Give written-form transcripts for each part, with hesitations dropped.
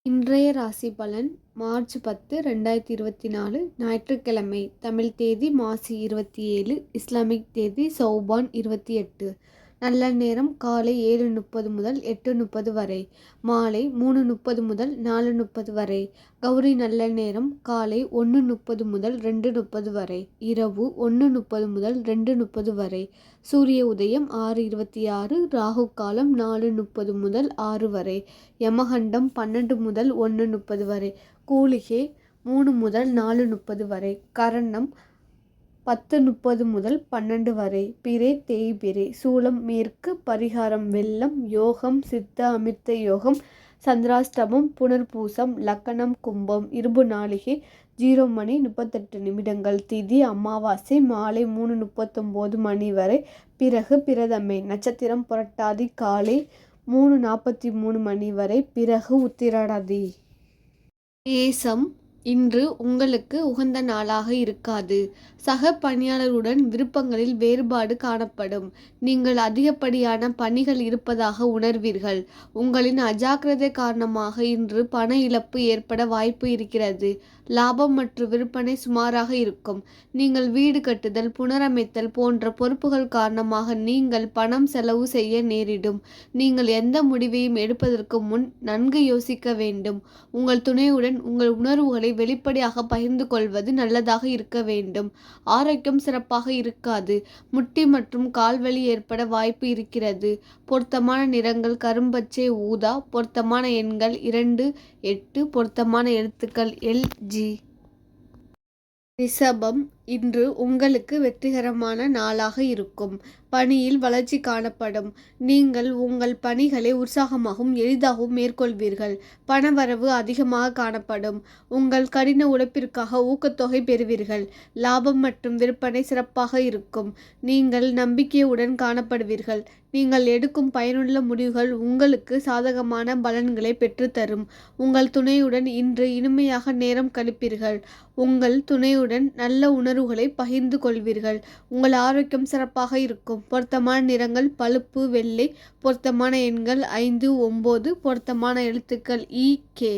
இன்றைய ராசி பலன் மார்ச் 10, 2024 ஞாயிற்றுக்கிழமை. தமிழ் தேதி மாசி 27, இஸ்லாமிக் தேதி சௌபான் 28. நல்ல நேரம் காலை 7:30 முதல் 8:30 வரை, மாலை 3:30 முதல் 4:30 வரை. கௌரி நல்ல நேரம் காலை 1:30 முதல் 2:30 வரை, இரவு 1:30 முதல் 2:30 வரை. சூரிய உதயம் 6:26, ராகு காலம் 4:30 முதல் 6 வரை, யமகண்டம் 12 முதல் 1:30 வரை, கூலிகை 3 முதல் 4:30 வரை, கரணம் 10:30 முதல் 12 வரை, பிறை தேய்பிறை, சூலம் மேற்கு, பரிகாரம் வெள்ளம், யோகம் சித்த அமிர்த யோகம், சந்திராஷ்டமம் புனர்பூசம், லக்கணம் கும்பம், இருபு நாளிகை 0 மணி 38 நிமிடங்கள், திதி அமாவாசை மாலை 3:39 மணி வரை, பிறகு பிரதமை, நட்சத்திரம் புரட்டாதி காலை 3:43 மணி வரை, பிறகு உத்திரடாதி. நேசம் இன்று உங்களுக்கு உகந்த நாளாக இருக்காது. சக பணியாளருடன் விருப்பங்களில் வேறுபாடு காணப்படும். நீங்கள் அதிகப்படியான பணிகள் இருப்பதாக உணர்வீர்கள். உங்களின் அஜாக்கிரதை காரணமாக இன்று பண இழப்பு ஏற்பட வாய்ப்பு இருக்கிறது. லாபம் மற்றும் விற்பனை சுமாராக இருக்கும். நீங்கள் வீடு கட்டுதல், புனரமைத்தல் போன்ற பொறுப்புகள் காரணமாக நீங்கள் பணம் செலவு செய்ய நேரிடும். நீங்கள் எந்த முடிவையும் எடுப்பதற்கு முன் நன்கு யோசிக்க வேண்டும். உங்கள் துணையுடன் உங்கள் உணர்வுகளை வெளிப்படையாக பகிர்ந்து கொள்வது நல்லதாக இருக்க வேண்டும். ஆரோக்கியம் சிறப்பாக இருக்காது. முட்டி மற்றும் கால்வலி ஏற்பட வாய்ப்பு இருக்கிறது. பொருத்தமான நிறங்கள் கரும்பச்சை, ஊதா. பொருத்தமான எண்கள் 2, 8. பொருத்தமான எழுத்துக்கள் LG. ரிஷபம் இன்று உங்களுக்கு வெற்றிகரமான நாளாக இருக்கும். பணியில் வளர்ச்சி காணப்படும். நீங்கள் உங்கள் பணிகளை உற்சாகமாகவும் எளிதாகவும் மேற்கொள்வீர்கள். பணவரவு அதிகமாக காணப்படும். உங்கள் கடின உழைப்பிற்காக ஊக்கத்தொகை பெறுவீர்கள். லாபம் மற்றும் விற்பனை சிறப்பாக இருக்கும். நீங்கள் நம்பிக்கையுடன் காணப்படுவீர்கள். நீங்கள் எடுக்கும் பயனுள்ள முடிவுகள் உங்களுக்கு சாதகமான பலன்களை பெற்றுத்தரும். உங்கள் துணையுடன் இன்று இனிமையாக நேரம் கழிப்பீர்கள். உங்கள் துணையுடன் நல்ல உணர்வுகளை பகிர்ந்து கொள்வீர்கள். உங்கள் ஆரோக்கியம் சிறப்பாக இருக்கும். பொருத்தமான நிறங்கள் பழுப்பு வெள்ளை. பொருத்தமான எண்கள் 5, 9. பொருத்தமான எழுத்துக்கள் EK.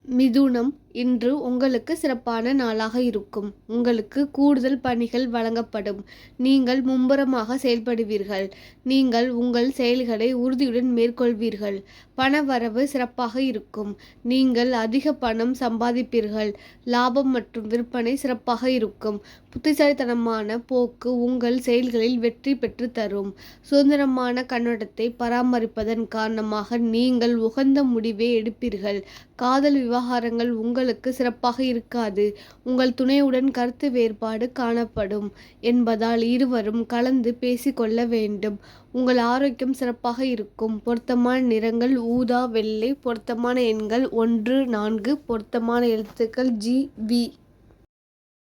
மிதுனம் இன்று உங்களுக்கு சிறப்பான நாளாக இருக்கும். உங்களுக்கு கூடுதல் பணிகள் வழங்கப்படும். நீங்கள் மும்முரமாக செயல்படுவீர்கள். நீங்கள் உங்கள் செயல்களை உறுதியுடன் மேற்கொள்வீர்கள். பண வரவு சிறப்பாக இருக்கும். நீங்கள் அதிக பணம் சம்பாதிப்பீர்கள். லாபம் மற்றும் விற்பனை சிறப்பாக இருக்கும். புத்திசாலித்தனமான போக்கு உங்கள் செயல்களில் வெற்றி பெற்று தரும். சுதந்திரமான கண்ணோட்டத்தை பராமரிப்பதன் காரணமாக நீங்கள் உகந்த முடிவை எடுப்பீர்கள். காதல் விவகாரங்கள் உங்களுக்கு சிறப்பாக இருக்காது. உங்கள் துணையுடன் கருத்து வேறுபாடு காணப்படும் என்பதால் இருவரும் கலந்து பேசிக்கொள்ள வேண்டும். உங்கள் ஆரோக்கியம் சிறப்பாக இருக்கும். பொருத்தமான நிறங்கள் ஊதா வெள்ளை. பொருத்தமான எண்கள் 1, 4. பொருத்தமான எழுத்துக்கள் GV.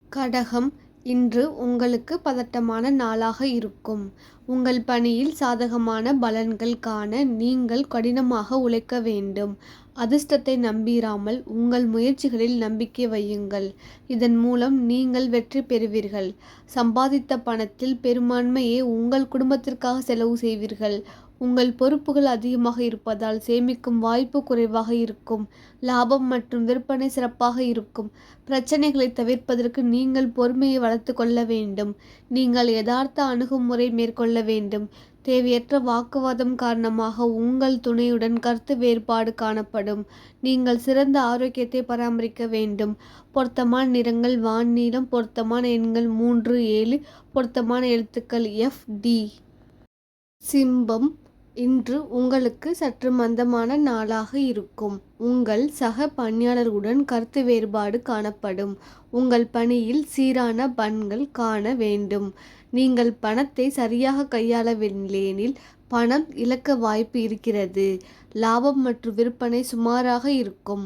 கடகம் இன்று உங்களுக்கு பதட்டமான நாளாக இருக்கும். உங்கள் பணியில் சாதகமான பலன்கள் காண நீங்கள் கடினமாக உழைக்க வேண்டும். அதிர்ஷ்டத்தை நம்பிராமல் உங்கள் முயற்சிகளில் நம்பிக்கை வையுங்கள். இதன் மூலம் நீங்கள் வெற்றி பெறுவீர்கள். சம்பாதித்த பணத்தில் பெரும்பான்மையை உங்கள் குடும்பத்திற்காக செலவு செய்வீர்கள். உங்கள் பொறுப்புகள் அதிகமாக இருப்பதால் சேமிக்கும் வாய்ப்பு குறைவாக இருக்கும். லாபம் மற்றும் விற்பனை சிறப்பாக இருக்கும். பிரச்சனைகளை தவிர்ப்பதற்கு நீங்கள் பொறுமையை வளர்த்து கொள்ள வேண்டும். நீங்கள் யதார்த்த அணுகுமுறை மேற்கொள்ள வேண்டும். தேவையற்ற வாக்குவாதம் காரணமாக உங்கள் துணையுடன் கருத்து வேறுபாடு காணப்படும். நீங்கள் சிறந்த ஆரோக்கியத்தை பராமரிக்க வேண்டும். பொருத்தமான நிறங்கள் வான்நீலம். பொருத்தமான எண்கள் 3, 7. பொருத்தமான எழுத்துக்கள் FD. சிம்பம் இன்று உங்களுக்கு சற்று மந்தமான நாளாக இருக்கும். உங்கள் சக பணியாளர்களுடன் கருத்து வேறுபாடு காணப்படும். உங்கள் பணியில் சீரான பலன்கள் காண வேண்டும். நீங்கள் பணத்தை சரியாக கையாளவில்லையெனில் பணம் இழக்க வாய்ப்பு இருக்கிறது. லாபம் மற்றும் விற்பனை சுமாராக இருக்கும்.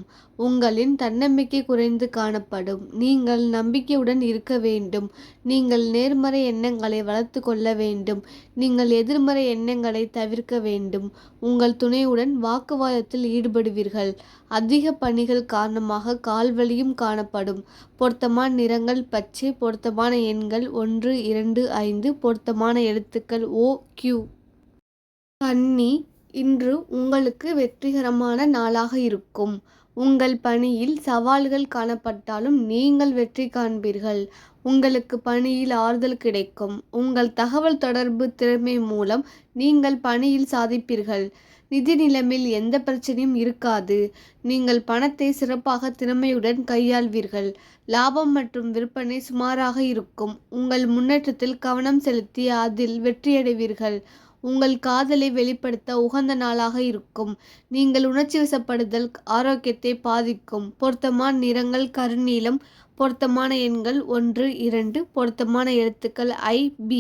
உங்களின் தன்னம்பிக்கை குறைந்து காணப்படும். நீங்கள் நம்பிக்கையுடன் இருக்க வேண்டும். நீங்கள் நேர்மறை எண்ணங்களை வளர்த்து கொள்ள வேண்டும். நீங்கள் எதிர்மறை எண்ணங்களை தவிர்க்க வேண்டும். உங்கள் துணையுடன் வாக்குவாதத்தில் ஈடுபடுவீர்கள். அதிக பணிகள் காரணமாக கால்வலியும் காணப்படும். பொருத்தமான நிறங்கள் பச்சை. பொருத்தமான எண்கள் 1, 2, 5. பொருத்தமான எழுத்துக்கள் OQ. கன்னி இன்று உங்களுக்கு வெற்றிகரமான நாளாக இருக்கும். உங்கள் பணியில் சவால்கள் காணப்பட்டாலும் நீங்கள் வெற்றி காண்பீர்கள். உங்களுக்கு பணியில் ஆறுதல் கிடைக்கும். உங்கள் தகவல் தொடர்பு திறமை மூலம் நீங்கள் பணியில் சாதிப்பீர்கள். நிதி நிலைமையில் எந்த பிரச்சனையும் இருக்காது. நீங்கள் பணத்தை சிறப்பாக திறமையுடன் கையாள்வீர்கள். லாபம் மற்றும் விற்பனை சுமாராக இருக்கும். உங்கள் முன்னேற்றத்தில் கவனம் செலுத்தி அதில் வெற்றியடைவீர்கள். உங்கள் காதலை வெளிப்படுத்த உகந்த நாளாக இருக்கும். நீங்கள் உணர்ச்சி வசப்படுதல் ஆரோக்கியத்தை பாதிக்கும். பொருத்தமான நிறங்கள் கருநீலம். பொருத்தமான எண்கள் 1, 2. பொருத்தமான எழுத்துக்கள் I, B.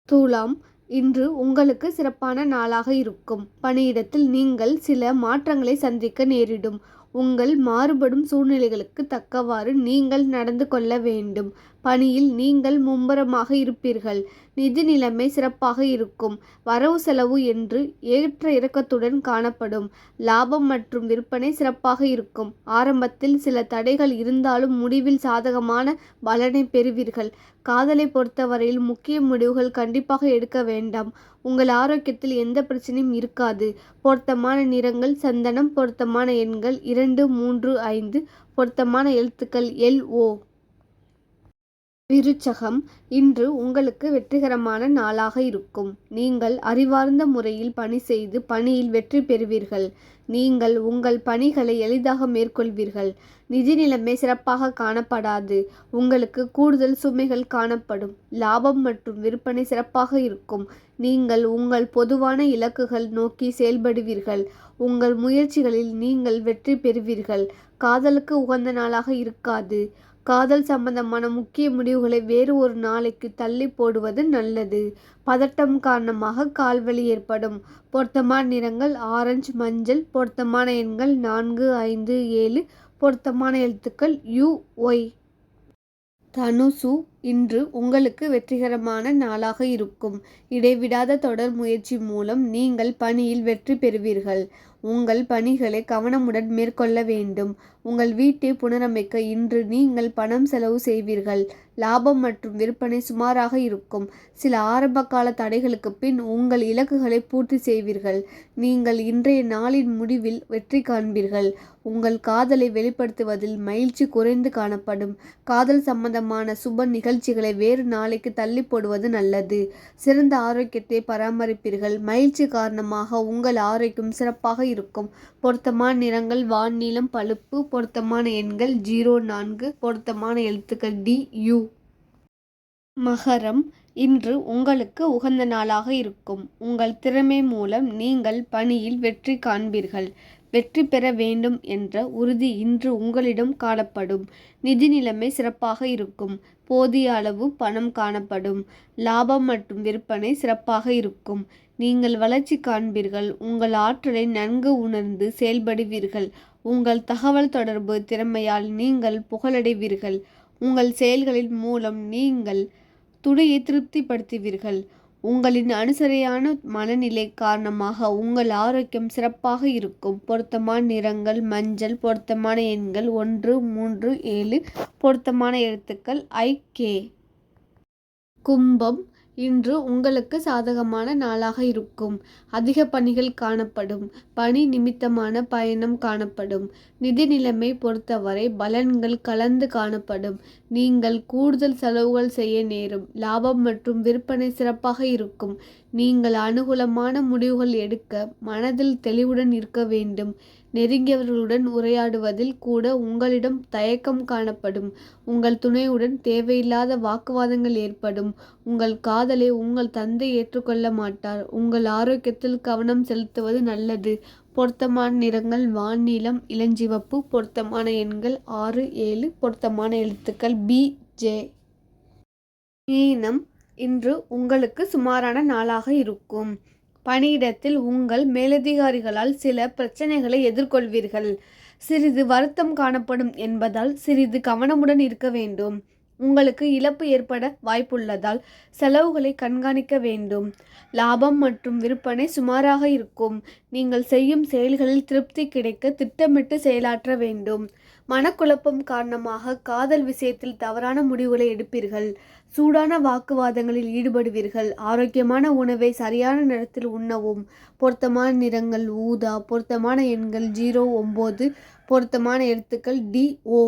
துலாம், இன்று உங்களுக்கு சிறப்பான நாளாக இருக்கும். பணியிடத்தில் நீங்கள் சில மாற்றங்களை சந்திக்க நேரிடும். உங்கள் மாறுபடும் சூழ்நிலைகளுக்கு தக்கவாறு நீங்கள் நடந்து கொள்ள வேண்டும். பணியில் நீங்கள் மும்முரமாக இருப்பீர்கள். நிதி நிலைமை சிறப்பாக இருக்கும். வரவு செலவு என்று ஏற்ற இறக்கத்துடன் காணப்படும். லாபம் மற்றும் விற்பனை சிறப்பாக இருக்கும். ஆரம்பத்தில் சில தடைகள் இருந்தாலும் முடிவில் சாதகமான பலனை பெறுவீர்கள். காதலை பொறுத்தவரையில் முக்கிய முடிவுகள் கண்டிப்பாக எடுக்க வேண்டாம். உங்கள் ஆரோக்கியத்தில் எந்த பிரச்சனையும் இருக்காது. பொருத்தமான நிறங்கள் சந்தனம். பொருத்தமான எண்கள் 2, 3, 5. பொருத்தமான எழுத்துக்கள் LO. விருச்சகம், இன்று உங்களுக்கு வெற்றிகரமான நாளாக இருக்கும். நீங்கள் அறிவார்ந்த முறையில் பணி செய்து பணியில் வெற்றி பெறுவீர்கள். நீங்கள் உங்கள் பணிகளை எளிதாக மேற்கொள்வீர்கள். நிதி நிலைமை சிறப்பாக காணப்படாது. உங்களுக்கு கூடுதல் சுமைகள் காணப்படும். லாபம் மற்றும் விற்பனை சிறப்பாக இருக்கும். நீங்கள் உங்கள் பொதுவான இலக்குகள் நோக்கி செயல்படுவீர்கள். உங்கள் முயற்சிகளில் நீங்கள் வெற்றி பெறுவீர்கள். காதலுக்கு உகந்த நாளாக இருக்காது. காதல் சம்பந்தமான முக்கிய முடிவுகளை வேறு ஒரு நாளைக்கு தள்ளி போடுவது நல்லது. பதட்டம் காரணமாக கால்வலி ஏற்படும். பொருத்தமான நிறங்கள் ஆரஞ்சு, மஞ்சள். பொருத்தமான எண்கள் 4, 5, 7. பொருத்தமான எழுத்துக்கள் UY. தனுசு, இன்று உங்களுக்கு வெற்றிகரமான நாளாக இருக்கும். இடைவிடாத தொடர் முயற்சி மூலம் நீங்கள் பணியில் வெற்றி பெறுவீர்கள். உங்கள் பணிகளை கவனமுடன் மேற்கொள்ள வேண்டும். உங்கள் வீட்டை புனரமைக்க இன்று நீங்கள் பணம் செலவு செய்வீர்கள். லாபம் மற்றும் விற்பனை சுமாராக இருக்கும். சில ஆரம்பகால தடைகளுக்கு பின் உங்கள் இலக்குகளை பூர்த்தி செய்வீர்கள். நீங்கள் இன்றைய நாளின் முடிவில் வெற்றி காண்பீர்கள். உங்கள் காதலை வெளிப்படுத்துவதில் மகிழ்ச்சி குறைந்து காணப்படும். காதல் சம்பந்தமான சுப நிகழ்ச்சிகளை வேறு நாளைக்கு தள்ளி போடுவது நல்லது. சிறந்த ஆரோக்கியத்தை பராமரிப்பீர்கள். மகிழ்ச்சி காரணமாக உங்கள் ஆரோக்கியம் சிறப்பாக இருக்கும். பொருத்தமான நிறங்கள் வான்நீலம், பழுப்பு. பொருத்தமான எண்கள் 0, 4. பொருத்தமான எழுத்துக்கள் DU. மகரம், இன்று உங்களுக்கு உகந்த நாளாக இருக்கும். உங்கள் திறமை மூலம் நீங்கள் பணியில் வெற்றி காண்பீர்கள். வெற்றி பெற வேண்டும் என்ற உறுதி இன்று உங்களிடம் காணப்படும். நிதி நிலைமை சிறப்பாக இருக்கும். போதிய அளவு பணம் காணப்படும். லாபம் மற்றும் விற்பனை சிறப்பாக இருக்கும். நீங்கள் வளர்ச்சி காண்பீர்கள். உங்கள் ஆற்றலை நன்கு உணர்ந்து செயல்படுவீர்கள். உங்கள் தகவல் தொடர்பு திறமையால் நீங்கள் புகழடைவீர்கள். உங்கள் செயல்களின் மூலம் நீங்கள் துணையை திருப்திப்படுத்துவீர்கள். உங்களின் அனுசரியான மனநிலை காரணமாக உங்கள் ஆரோக்கியம் சிறப்பாக இருக்கும். பொருத்தமான நிறங்கள் மஞ்சள். பொருத்தமான எண்கள் 1, 3, 7. பொருத்தமான எழுத்துக்கள் IK. கும்பம், இன்று உங்களுக்கு சாதகமான நாளாக இருக்கும். அதிக பணிகள் காணப்படும். பணி நிமித்தமான பயணம் காணப்படும். நிதி நிலைமை பொறுத்தவரை பலன்கள் கலந்து காணப்படும். நீங்கள் கூடுதல் செலவுகள் செய்ய நேரும். லாபம் மற்றும் விற்பனை சிறப்பாக இருக்கும். நீங்கள் அனுகூலமான முடிவுகள் எடுக்க மனதில் தெளிவுடன் இருக்க வேண்டும். நெருங்கியவர்களுடன் உரையாடுவதில் கூட உங்களிடம் தயக்கம் காணப்படும். உங்கள் துணையுடன் தேவையில்லாத வாக்குவாதங்கள் ஏற்படும். உங்கள் காதலை உங்கள் தந்தை ஏற்றுக்கொள்ள மாட்டார். உங்கள் ஆரோக்கியத்தில் கவனம் செலுத்துவது நல்லது. பொருத்தமான நிறங்கள் வான்நீலம், இளஞ்சிவப்பு. பொருத்தமான எண்கள் 6, 7. பொருத்தமான எழுத்துக்கள் BJ. மீனம், இன்று உங்களுக்கு சுமாரான நாளாக இருக்கும். பணியிடத்தில் உங்கள் மேலதிகாரிகளால் சில பிரச்சனைகளை எதிர்கொள்வீர்கள். சிறிது வருத்தம் காணப்படும் என்பதால் சிறிது கவனமுடன் இருக்க வேண்டும். உங்களுக்கு இழப்பு ஏற்பட வாய்ப்புள்ளதால் செலவுகளை கண்காணிக்க வேண்டும். லாபம் மற்றும் விற்பனை சுமாராக இருக்கும். நீங்கள் செய்யும் செயல்களில் திருப்தி கிடைக்க திட்டமிட்டு செயலாற்ற வேண்டும். மனக்குழப்பம் காரணமாக காதல் விஷயத்தில் தவறான முடிவுகளை எடுப்பீர்கள். சூடான வாக்குவாதங்களில் ஈடுபடுவீர்கள். ஆரோக்கியமான உணவை சரியான நேரத்தில் உண்ணவும். பொருத்தமான நிறங்கள் ஊதா. பொருத்தமான எண்கள் 0, 9. பொருத்தமான எழுத்துக்கள் DO.